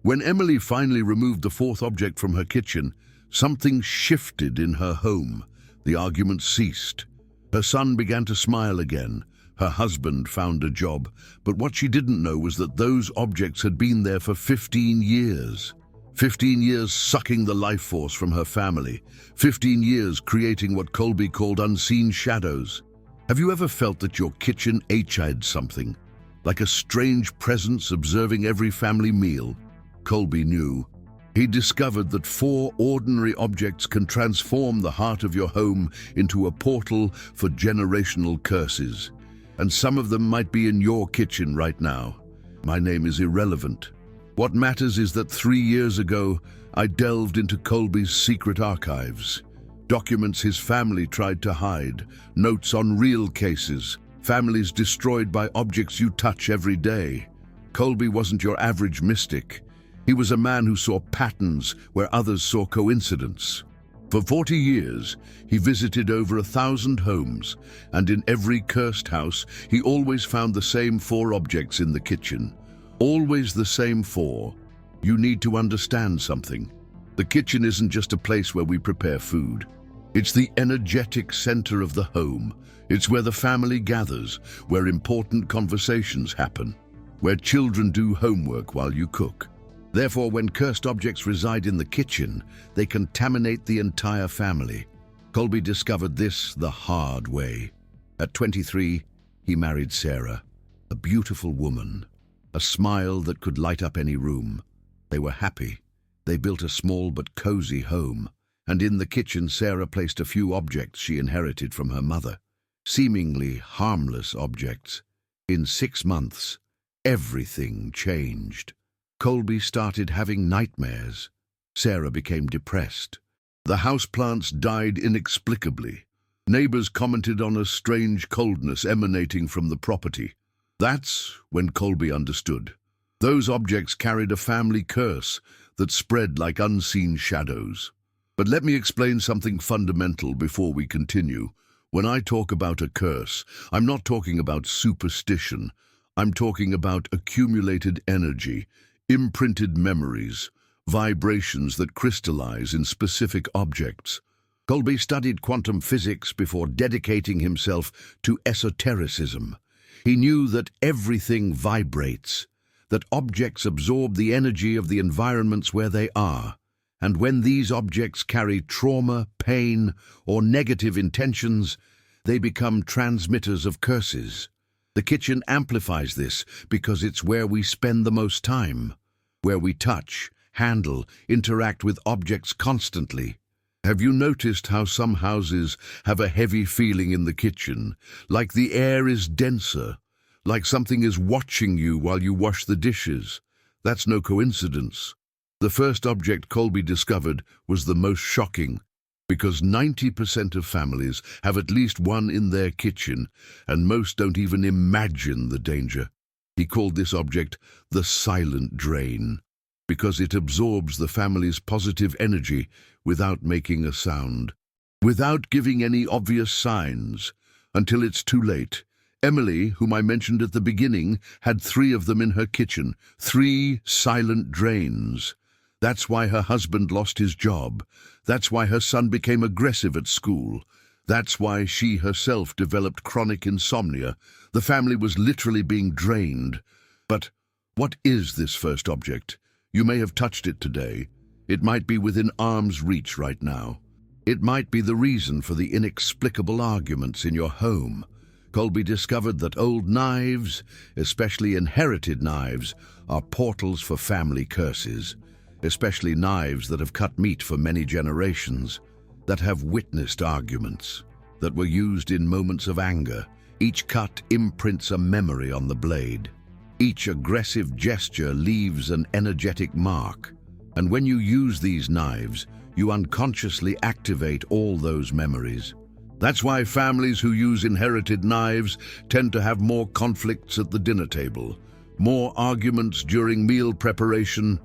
When Emily finally removed the fourth object from her kitchen, something shifted in her home. The argument ceased. Her son began to smile again. Her husband found a job. But what she didn't know was that those objects had been there for 15 years. 15 years sucking the life force from her family. 15 years creating what Kolbe called unseen shadows. Have you ever felt that your kitchen had something? Like a strange presence observing every family meal? Kolbe knew. He discovered that 4 ordinary objects can transform the heart of your home into a portal for generational curses. And some of them might be in your kitchen right now. My name is irrelevant. What matters is that 3 years ago, I delved into Kolbe's secret archives. Documents his family tried to hide, notes on real cases, families destroyed by objects you touch every day. Kolbe wasn't your average mystic. He was a man who saw patterns where others saw coincidence. For 40 years, he visited over 1,000 homes, and in every cursed house, he always found the same 4 objects in the kitchen. Always the same 4. You need to understand something. The kitchen isn't just a place where we prepare food. It's the energetic center of the home. It's where the family gathers, where important conversations happen, where children do homework while you cook. Therefore, when cursed objects reside in the kitchen, they contaminate the entire family. Kolbe discovered this the hard way. At 23, he married Sarah, a beautiful woman, a smile that could light up any room. They were happy. They built a small but cozy home, and in the kitchen Sarah placed a few objects she inherited from her mother. Seemingly harmless objects. In 6 months, everything changed. Kolbe started having nightmares. Sarah became depressed. The houseplants died inexplicably. Neighbors commented on a strange coldness emanating from the property. That's when Kolbe understood. Those objects carried a family curse that spread like unseen shadows. But let me explain something fundamental before we continue. When I talk about a curse, I'm not talking about superstition. I'm talking about accumulated energy, imprinted memories, vibrations that crystallize in specific objects. Kolbe studied quantum physics before dedicating himself to esotericism. He knew that everything vibrates, that objects absorb the energy of the environments where they are, and when these objects carry trauma, pain, or negative intentions, they become transmitters of curses. The kitchen amplifies this because it's where we spend the most time, where we touch, handle, interact with objects constantly. Have you noticed how some houses have a heavy feeling in the kitchen, like the air is denser, like something is watching you while you wash the dishes? That's no coincidence. The first object Kolbe discovered was the most shocking, because 90% of families have at least one in their kitchen, and most don't even imagine the danger. He called this object the silent drain, because it absorbs the family's positive energy without making a sound, without giving any obvious signs, until it's too late. Emily, whom I mentioned at the beginning, had 3 of them in her kitchen, 3 silent drains. That's why her husband lost his job. That's why her son became aggressive at school. That's why she herself developed chronic insomnia. The family was literally being drained. But what is this first object? You may have touched it today. It might be within arm's reach right now. It might be the reason for the inexplicable arguments in your home. Kolbe discovered that old knives, especially inherited knives, are portals for family curses. Especially knives that have cut meat for many generations, that have witnessed arguments, that were used in moments of anger. Each cut imprints a memory on the blade. Each aggressive gesture leaves an energetic mark. And when you use these knives, you unconsciously activate all those memories. That's why families who use inherited knives tend to have more conflicts at the dinner table, more arguments during meal preparation,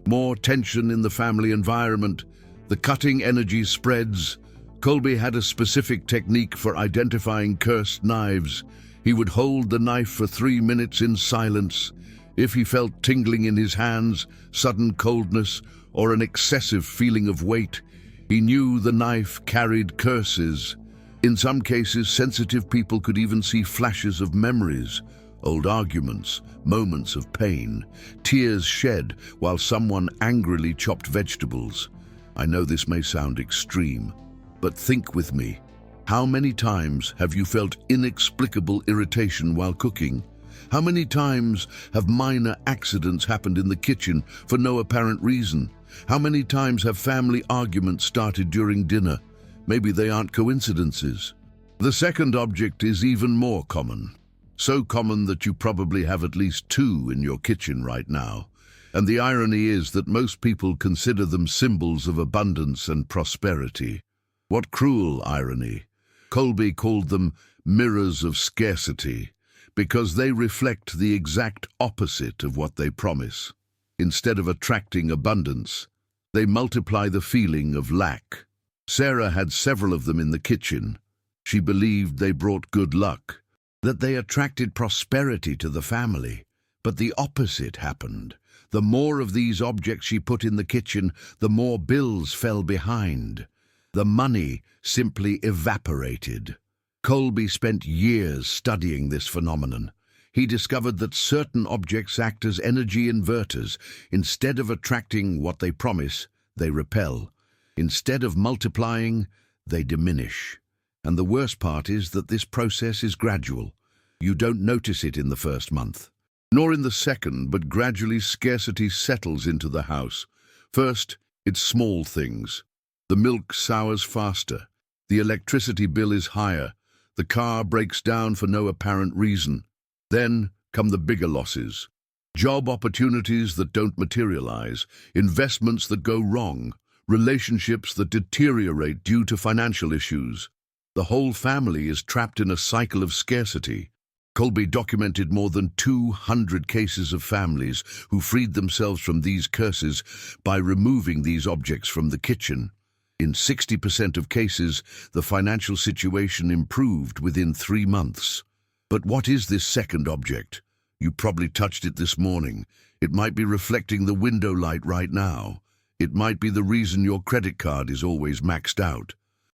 more tension in the family environment. The cutting energy spreads. Kolbe had a specific technique for identifying cursed knives. He would hold the knife for 3 minutes in silence. If he felt tingling in his hands, sudden coldness, or an excessive feeling of weight, he knew the knife carried curses. In some cases, sensitive people could even see flashes of memories, old arguments, moments of pain, tears shed while someone angrily chopped vegetables. I know this may sound extreme, but think with me. How many times have you felt inexplicable irritation while cooking? How many times have minor accidents happened in the kitchen for no apparent reason? How many times have family arguments started during dinner? Maybe they aren't coincidences. The second object is even more common. So common that you probably have at least two in your kitchen right now. And the irony is that most people consider them symbols of abundance and prosperity. What cruel irony! Kolbe called them mirrors of scarcity, because they reflect the exact opposite of what they promise. Instead of attracting abundance, they multiply the feeling of lack. Sarah had several of them in the kitchen. She believed they brought good luck, that they attracted prosperity to the family. But the opposite happened. The more of these objects she put in the kitchen, the more bills fell behind. The money simply evaporated. Kolbe spent years studying this phenomenon. He discovered that certain objects act as energy inverters. Instead of attracting what they promise, they repel. Instead of multiplying, they diminish. And the worst part is that this process is gradual. You don't notice it in the first month, nor in the second, but gradually scarcity settles into the house. First, it's small things. The milk sours faster. The electricity bill is higher. The car breaks down for no apparent reason. Then come the bigger losses. Job opportunities that don't materialize, investments that go wrong, relationships that deteriorate due to financial issues. The whole family is trapped in a cycle of scarcity. Kolbe documented more than 200 cases of families who freed themselves from these curses by removing these objects from the kitchen. In 60% of cases, the financial situation improved within 3 months. But what is this second object? You probably touched it this morning. It might be reflecting the window light right now. It might be the reason your credit card is always maxed out.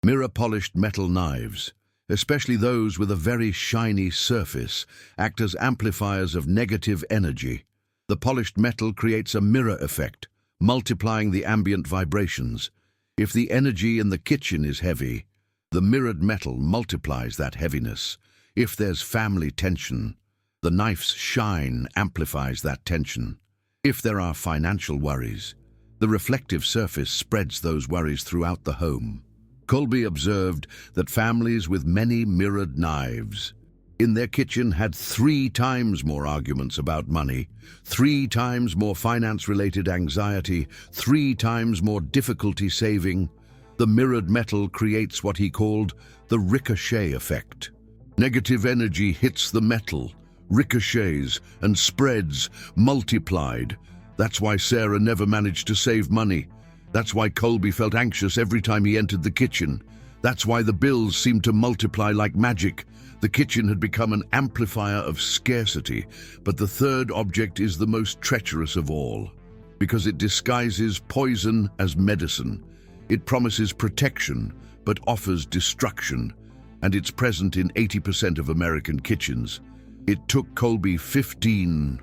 Mirror-polished metal knives, especially those with a very shiny surface, act as amplifiers of negative energy. The polished metal creates a mirror effect, multiplying the ambient vibrations. If the energy in the kitchen is heavy, the mirrored metal multiplies that heaviness. If there's family tension, the knife's shine amplifies that tension. If there are financial worries, the reflective surface spreads those worries throughout the home. Kolbe observed that families with many mirrored knives in their kitchen had 3 times more arguments about money, 3 times more finance-related anxiety, 3 times more difficulty saving. The mirrored metal creates what he called the ricochet effect. Negative energy hits the metal, ricochets, and spreads, multiplied. That's why Sarah never managed to save money. That's why Kolbe felt anxious every time he entered the kitchen. That's why the bills seemed to multiply like magic. The kitchen had become an amplifier of scarcity. But the third object is the most treacherous of all, because it disguises poison as medicine. It promises protection, but offers destruction. And it's present in 80% of American kitchens. It took Kolbe 15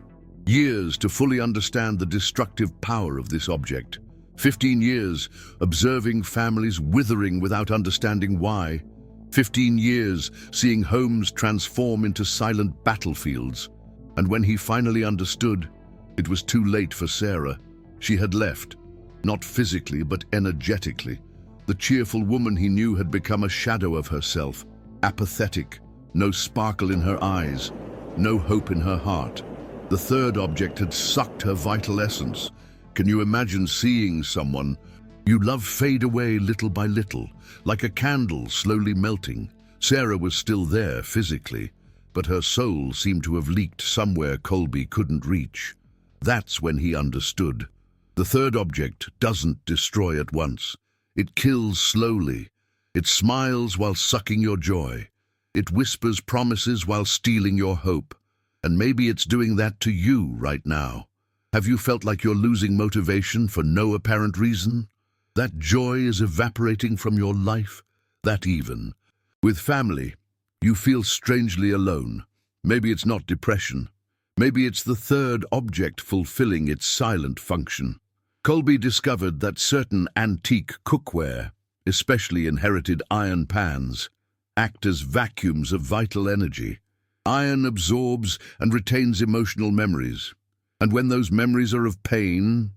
years to fully understand the destructive power of this object. 15 years observing families withering without understanding why. 15 years seeing homes transform into silent battlefields. And when he finally understood, it was too late for Sarah. She had left, not physically but energetically. The cheerful woman he knew had become a shadow of herself, apathetic, no sparkle in her eyes, no hope in her heart. The third object had sucked her vital essence. Can you imagine seeing someone you love fade away little by little, like a candle slowly melting? Sarah was still there physically, but her soul seemed to have leaked somewhere Kolbe couldn't reach. That's when he understood. The third object doesn't destroy at once. It kills slowly. It smiles while sucking your joy. It whispers promises while stealing your hope. And maybe it's doing that to you right now. Have you felt like you're losing motivation for no apparent reason? That joy is evaporating from your life? That even. With family, you feel strangely alone. Maybe it's not depression. Maybe it's the third object fulfilling its silent function. Kolbe discovered that certain antique cookware, especially inherited iron pans, act as vacuums of vital energy. Iron absorbs and retains emotional memories, and when those memories are of pain,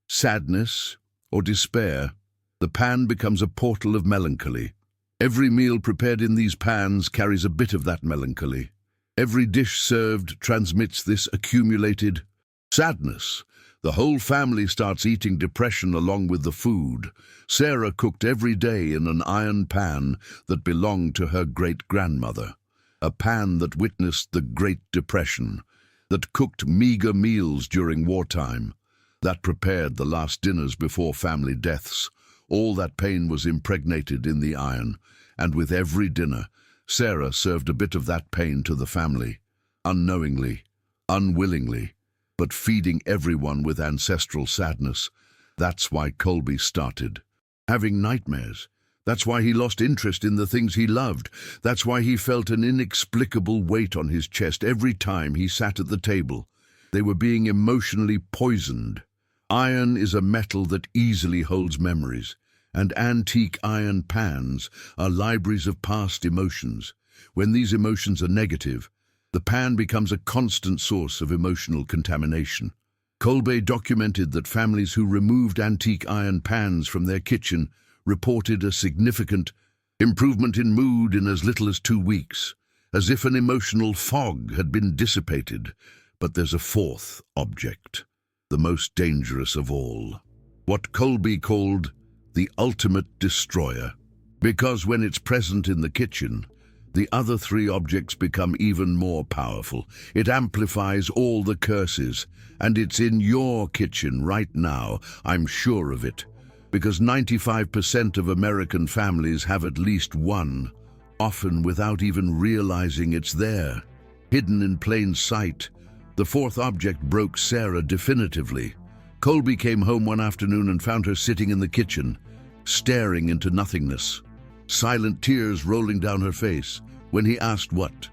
sadness, or despair, the pan becomes a portal of melancholy. Every meal prepared in these pans carries a bit of that melancholy. Every dish served transmits this accumulated sadness. The whole family starts eating depression along with the food. Sarah cooked every day in an iron pan that belonged to her great-grandmother, a pan that witnessed the Great Depression, that cooked meager meals during wartime, that prepared the last dinners before family deaths. All that pain was impregnated in the iron, and with every dinner, Sarah served a bit of that pain to the family, unknowingly, unwillingly, but feeding everyone with ancestral sadness. That's why Kolbe started having nightmares. That's why he lost interest in the things he loved. That's why he felt an inexplicable weight on his chest every time he sat at the table. They were being emotionally poisoned. Iron is a metal that easily holds memories, and antique iron pans are libraries of past emotions. When these emotions are negative, the pan becomes a constant source of emotional contamination. Kolbe documented that families who removed antique iron pans from their kitchen reported a significant improvement in mood in as little as 2 weeks, as if an emotional fog had been dissipated. But there's a fourth object, the most dangerous of all, what Kolbe called the ultimate destroyer. Because when it's present in the kitchen, the other 3 objects become even more powerful. It amplifies all the curses, and it's in your kitchen right now, I'm sure of it. Because 95% of American families have at least one, often without even realizing it's there. Hidden in plain sight, the 4th object broke Sarah definitively. Kolbe came home one afternoon and found her sitting in the kitchen, staring into nothingness, silent tears rolling down her face. When he asked what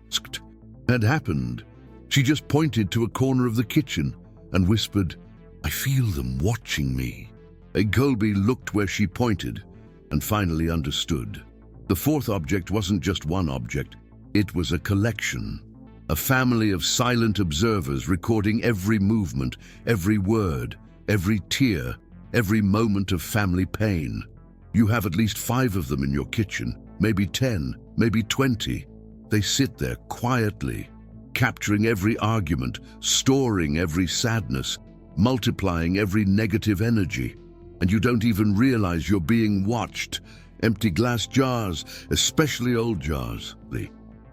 had happened, she just pointed to a corner of the kitchen and whispered, "I feel them watching me." Kolbe looked where she pointed and finally understood. The 4th object wasn't just one object, it was a collection. A family of silent observers recording every movement, every word, every tear, every moment of family pain. You have at least 5 of them in your kitchen, maybe 10, maybe 20. They sit there quietly, capturing every argument, storing every sadness, multiplying every negative energy. And you don't even realize you're being watched. Empty glass jars, especially old jars.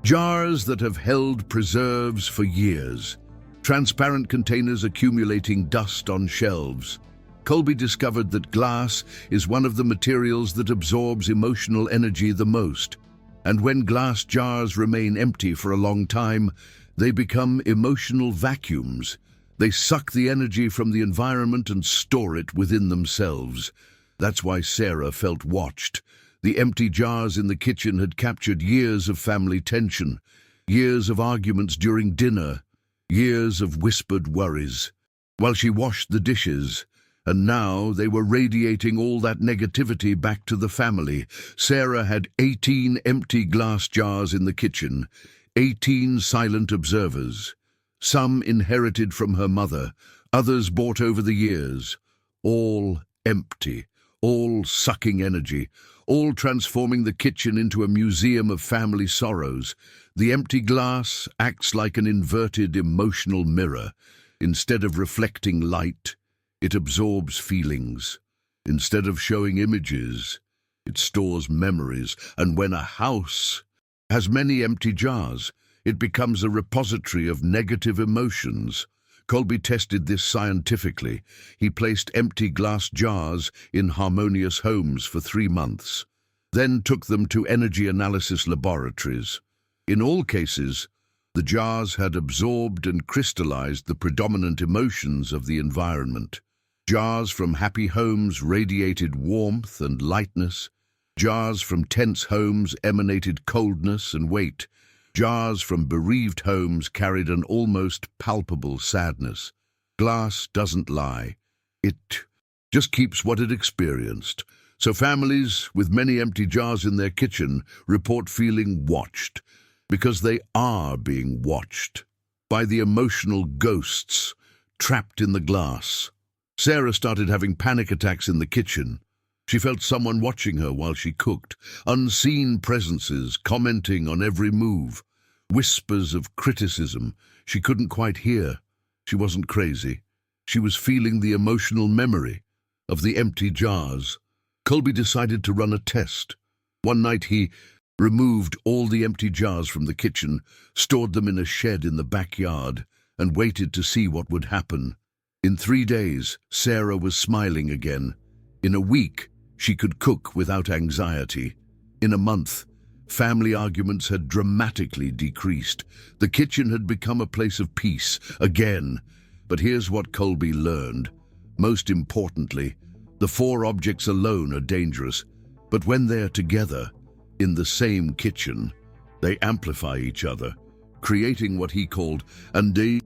Jars that have held preserves for years. Transparent containers accumulating dust on shelves. Kolbe discovered that glass is one of the materials that absorbs emotional energy the most. And when glass jars remain empty for a long time, they become emotional vacuums. They suck the energy from the environment and store it within themselves. That's why Sarah felt watched. The empty jars in the kitchen had captured years of family tension, years of arguments during dinner, years of whispered worries, while she washed the dishes. And now they were radiating all that negativity back to the family. Sarah had 18 empty glass jars in the kitchen, 18 silent observers. Some inherited from her mother, others bought over the years. All empty, all sucking energy, all transforming the kitchen into a museum of family sorrows. The empty glass acts like an inverted emotional mirror. Instead of reflecting light, it absorbs feelings. Instead of showing images, it stores memories. And when a house has many empty jars, it becomes a repository of negative emotions. Kolbe tested this scientifically. He placed empty glass jars in harmonious homes for 3 months, then took them to energy analysis laboratories. In all cases, The jars had absorbed and crystallized the predominant emotions of the environment. Jars from happy homes radiated warmth and lightness. Jars from tense homes emanated coldness and weight. Jars from bereaved homes carried an almost palpable sadness. Glass doesn't lie. It just keeps what it experienced. So families with many empty jars in their kitchen report feeling watched, because they are being watched by the emotional ghosts trapped in the glass. Sarah started having panic attacks in the kitchen. She felt someone watching her while she cooked, unseen presences commenting on every move, whispers of criticism she couldn't quite hear. She wasn't crazy. She was feeling the emotional memory of the empty jars. Kolbe decided to run a test. One night he removed all the empty jars from the kitchen, stored them in a shed in the backyard, and waited to see what would happen. In 3 days, Sarah was smiling again. In a week, she could cook without anxiety. In a month, family arguments had dramatically decreased. The kitchen had become a place of peace again. But here's what Kolbe learned. Most importantly, the 4 objects alone are dangerous, but when they're together, in the same kitchen, they amplify each other, creating what he called an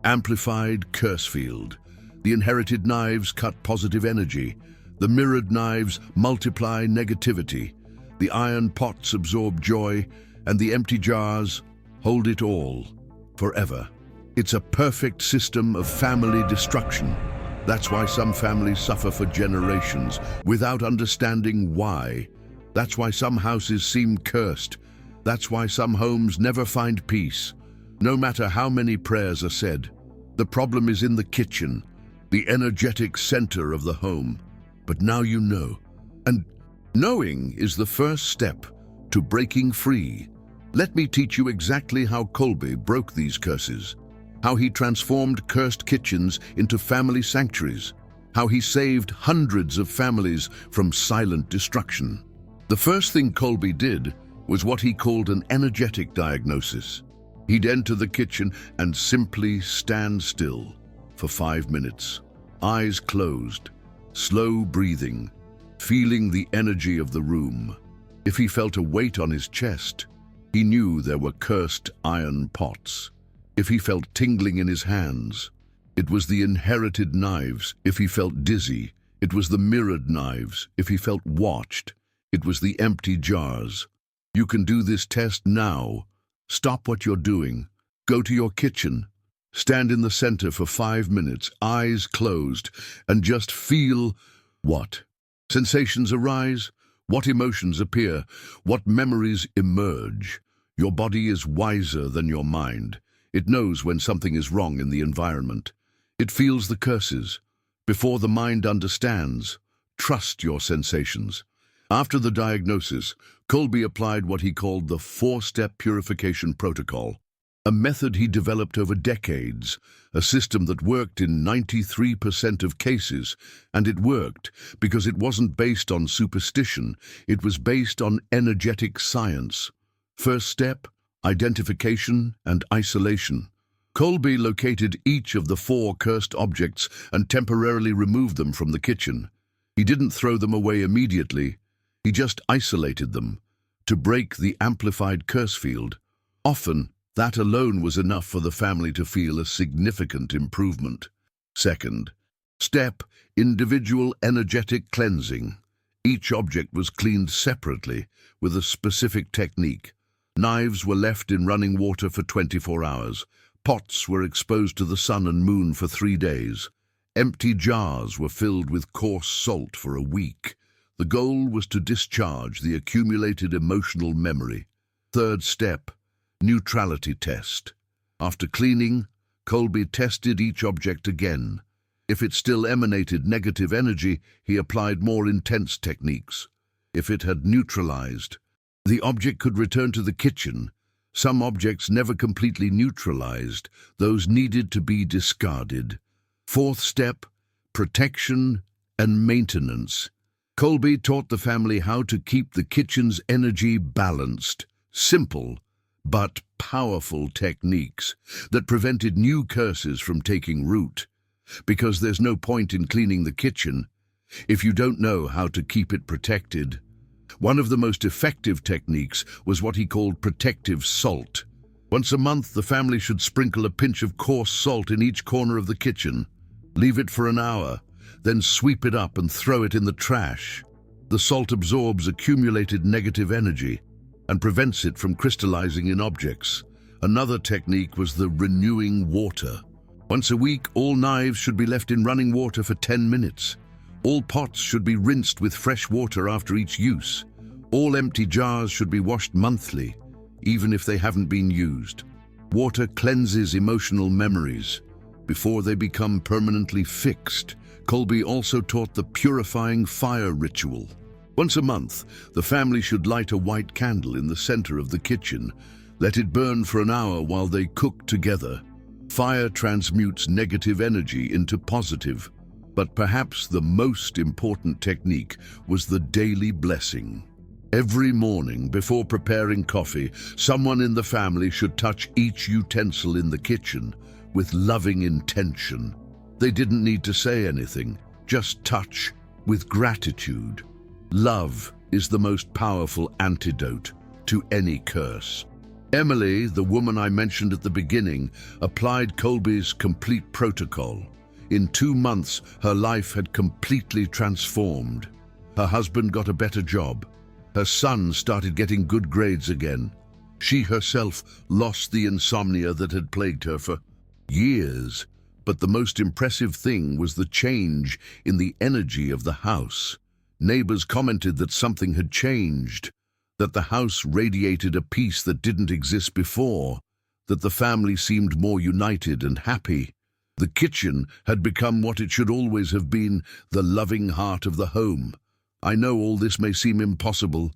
amplified curse field. The inherited knives cut positive energy. The mirrored knives multiply negativity. The iron pots absorb joy, and the empty jars hold it all, forever. It's a perfect system of family destruction. That's why some families suffer for generations without understanding why. That's why some houses seem cursed. That's why some homes never find peace, no matter how many prayers are said. The problem is in the kitchen, the energetic center of the home. But now you know. And knowing is the first step to breaking free. Let me teach you exactly how Kolbe broke these curses, how he transformed cursed kitchens into family sanctuaries, how he saved hundreds of families from silent destruction. The first thing Kolbe did was what he called an energetic diagnosis. He'd enter the kitchen and simply stand still for 5 minutes, eyes closed, slow breathing, feeling the energy of the room. If he felt a weight on his chest, he knew there were cursed iron pots. If he felt tingling in his hands, it was the inherited knives. If he felt dizzy, it was the mirrored knives. If he felt watched, it was the empty jars. You can do this test now. Stop what you're doing. Go to your kitchen. Stand in the center for 5 minutes, eyes closed, and just feel what sensations arise, what emotions appear, what memories emerge. Your body is wiser than your mind. It knows when something is wrong in the environment. It feels the curses. Before the mind understands, trust your sensations. After the diagnosis, Kolbe applied what he called the 4-step purification protocol, a method he developed over decades, a system that worked in 93% of cases. And it worked because it wasn't based on superstition, it was based on energetic science. First step, identification and isolation. Kolbe located each of the 4 cursed objects and temporarily removed them from the kitchen. He didn't throw them away immediately, he just isolated them to break the amplified curse field. Often, that alone was enough for the family to feel a significant improvement. Second step, individual energetic cleansing. Each object was cleaned separately with a specific technique. Knives were left in running water for 24 hours. Pots were exposed to the sun and moon for 3 days. Empty jars were filled with coarse salt for a week. The goal was to discharge the accumulated emotional memory. Third step, neutrality test. After cleaning, Kolbe tested each object again. If it still emanated negative energy, he applied more intense techniques. If it had neutralized, the object could return to the kitchen. Some objects never completely neutralized. Those needed to be discarded. Fourth step, protection and maintenance. Kolbe taught the family how to keep the kitchen's energy balanced. Simple, but powerful techniques that prevented new curses from taking root. Because there's no point in cleaning the kitchen if you don't know how to keep it protected. One of the most effective techniques was what he called protective salt. Once a month, the family should sprinkle a pinch of coarse salt in each corner of the kitchen. Leave it for an hour, then sweep it up and throw it in the trash. The salt absorbs accumulated negative energy and prevents it from crystallizing in objects. Another technique was the renewing water. Once a week, all knives should be left in running water for 10 minutes. All pots should be rinsed with fresh water after each use. All empty jars should be washed monthly, even if they haven't been used. Water cleanses emotional memories before they become permanently fixed. Kolbe also taught the purifying fire ritual. Once a month, the family should light a white candle in the center of the kitchen. Let it burn for an hour while they cook together. Fire transmutes negative energy into positive. But perhaps the most important technique was the daily blessing. Every morning, before preparing coffee, someone in the family should touch each utensil in the kitchen with loving intention. They didn't need to say anything, just touch with gratitude. Love is the most powerful antidote to any curse. Emily, the woman I mentioned at the beginning, applied Kolbe's complete protocol. In 2 months, her life had completely transformed. Her husband got a better job. Her son started getting good grades again. She herself lost the insomnia that had plagued her for years. But the most impressive thing was the change in the energy of the house. Neighbors commented that something had changed, that the house radiated a peace that didn't exist before, that the family seemed more united and happy. The kitchen had become what it should always have been, the loving heart of the home. I know all this may seem impossible,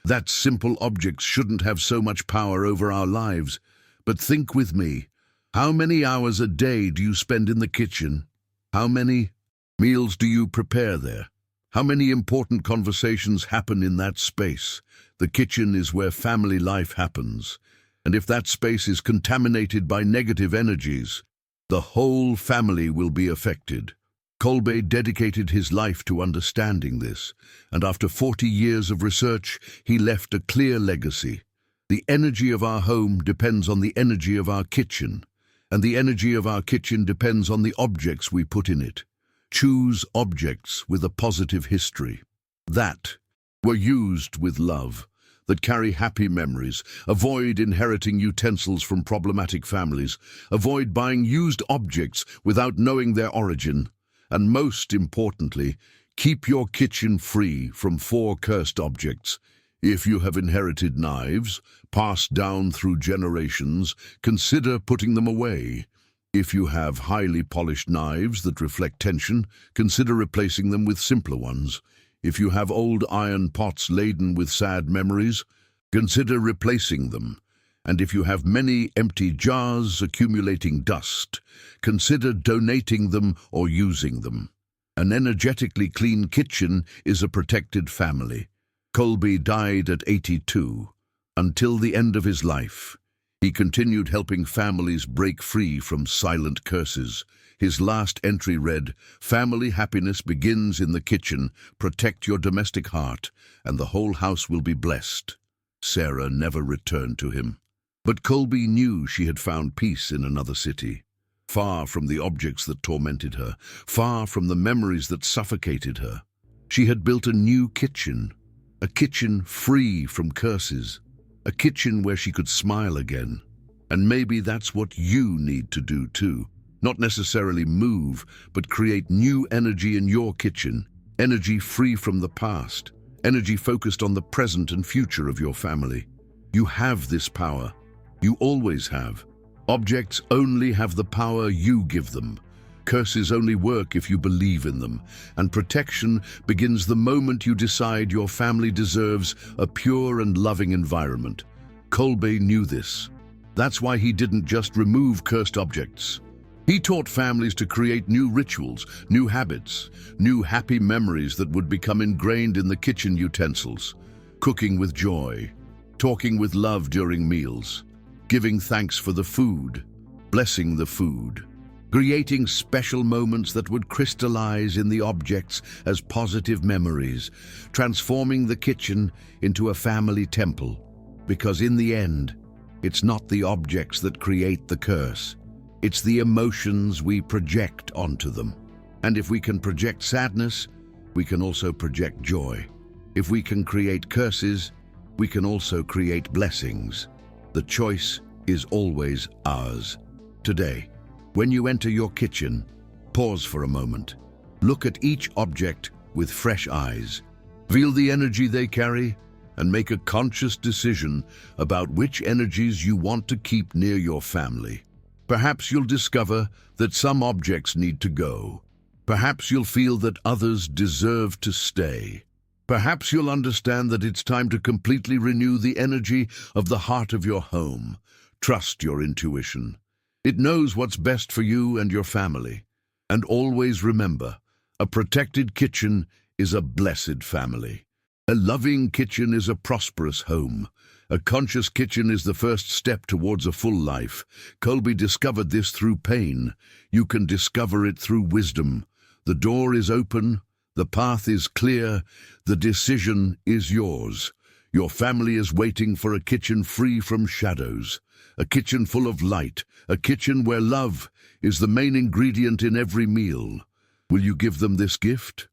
that simple objects shouldn't have so much power over our lives, but think with me. How many hours a day do you spend in the kitchen? How many meals do you prepare there? How many important conversations happen in that space? The kitchen is where family life happens, and if that space is contaminated by negative energies, the whole family will be affected. Kolbe dedicated his life to understanding this, and after 40 years of research, he left a clear legacy. The energy of our home depends on the energy of our kitchen, and the energy of our kitchen depends on the objects we put in it. Choose objects with a positive history, that were used with love, that carry happy memories. Avoid inheriting utensils from problematic families. Avoid buying used objects without knowing their origin. And most importantly, keep your kitchen free from 4 cursed objects. If you have inherited knives, passed down through generations, consider putting them away. If you have highly polished knives that reflect tension, consider replacing them with simpler ones. If you have old iron pots laden with sad memories, consider replacing them. And if you have many empty jars accumulating dust, consider donating them or using them. An energetically clean kitchen is a protected family. Kolbe died at 82. Until the end of his life, he continued helping families break free from silent curses. His last entry read, "Family happiness begins in the kitchen. Protect your domestic heart, and the whole house will be blessed." Sarah never returned to him. But Kolbe knew she had found peace in another city, far from the objects that tormented her, far from the memories that suffocated her. She had built a new kitchen, a kitchen free from curses, a kitchen where she could smile again. And maybe that's what you need to do too. Not necessarily move, but create new energy in your kitchen, energy free from the past, energy focused on the present and future of your family. You have this power. You always have. Objects only have the power you give them. Curses only work if you believe in them, and protection begins the moment you decide your family deserves a pure and loving environment. Kolbe knew this. That's why he didn't just remove cursed objects. He taught families to create new rituals, new habits, new happy memories that would become ingrained in the kitchen utensils. Cooking with joy, talking with love during meals, giving thanks for the food, blessing the food, creating special moments that would crystallize in the objects as positive memories, transforming the kitchen into a family temple. Because in the end, it's not the objects that create the curse, it's the emotions we project onto them. And if we can project sadness, we can also project joy. If we can create curses, we can also create blessings. The choice is always ours. Today, when you enter your kitchen, pause for a moment. Look at each object with fresh eyes. Feel the energy they carry and make a conscious decision about which energies you want to keep near your family. Perhaps you'll discover that some objects need to go. Perhaps you'll feel that others deserve to stay. Perhaps you'll understand that it's time to completely renew the energy of the heart of your home. Trust your intuition. It knows what's best for you and your family. And always remember, a protected kitchen is a blessed family. A loving kitchen is a prosperous home. A conscious kitchen is the first step towards a full life. Kolbe discovered this through pain. You can discover it through wisdom. The door is open. The path is clear. The decision is yours. Your family is waiting for a kitchen free from shadows, a kitchen full of light, a kitchen where love is the main ingredient in every meal. Will you give them this gift?